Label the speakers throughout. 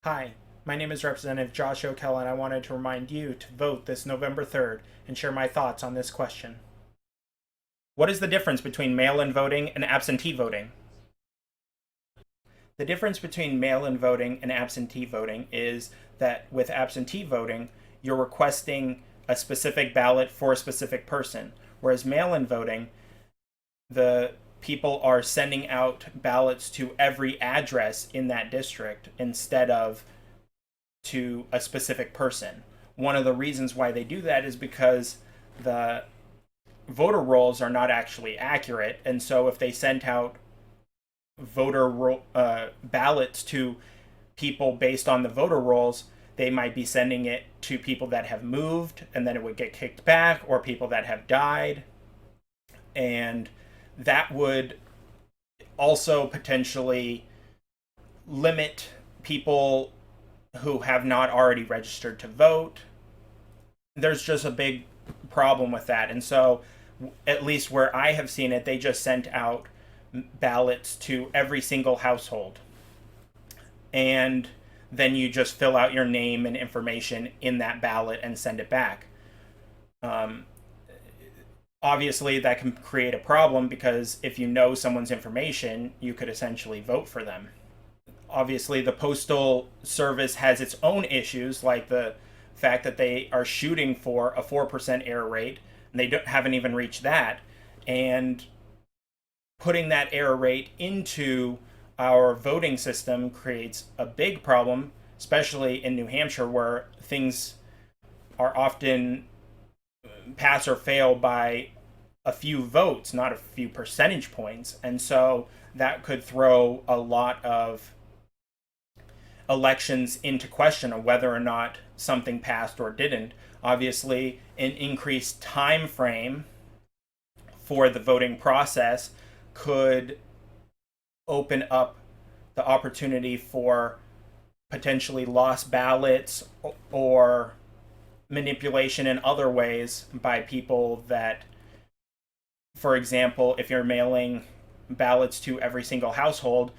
Speaker 1: Hi, my name is Representative Josh O'Kell, and I wanted to remind you to vote this November 3rd and share my thoughts on this question. What is the difference between mail-in voting and absentee voting? The difference between mail-in voting and absentee voting is that with absentee voting, you're requesting a specific ballot for a specific person, whereas mail-in voting, the people are sending out ballots to every address in that district instead of to a specific person. One of the reasons why they do that is because the voter rolls are not actually accurate, and so if they sent out ballots to people based on the voter rolls, they might be sending it to people that have moved, and then it would get kicked back, or people that have died, and that would also potentially limit people who have not already registered to vote. There's just a big problem with that. And so, at least where I have seen it, they just sent out ballots to every single household. And then you just fill out your name and information in that ballot and send it back. Um, Obviously, that can create a problem because if you know someone's information, you could essentially vote for them. Obviously, the postal service has its own issues, like the fact that they are shooting for a 4% error rate, and they haven't even reached that. And putting that error rate into our voting system creates a big problem, especially in New Hampshire, where things are often pass or fail by a few votes, not a few percentage points. And so that could throw a lot of elections into question of whether or not something passed or didn't. Obviously, an increased time frame for the voting process could open up the opportunity for potentially lost ballots or manipulation in other ways by people that, for example, if you're mailing ballots to every single household,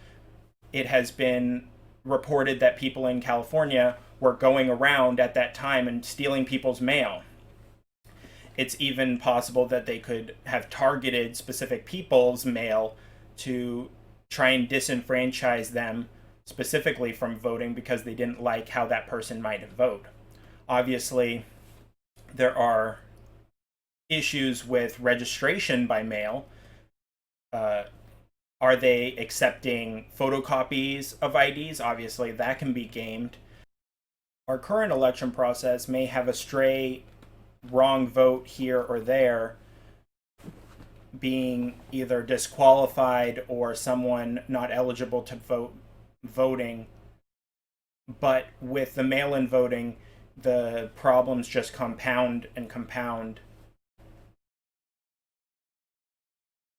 Speaker 1: it has been reported that people in California were going around at that time and stealing people's mail. It's even possible that they could have targeted specific people's mail to try and disenfranchise them specifically from voting because they didn't like how that person might have voted. Obviously, there are issues with registration by mail. Are they accepting photocopies of IDs? Obviously, that can be gamed. Our current election process may have a stray wrong vote here or there being either disqualified or someone not eligible to voting. But with the mail in voting, the problems just compound and compound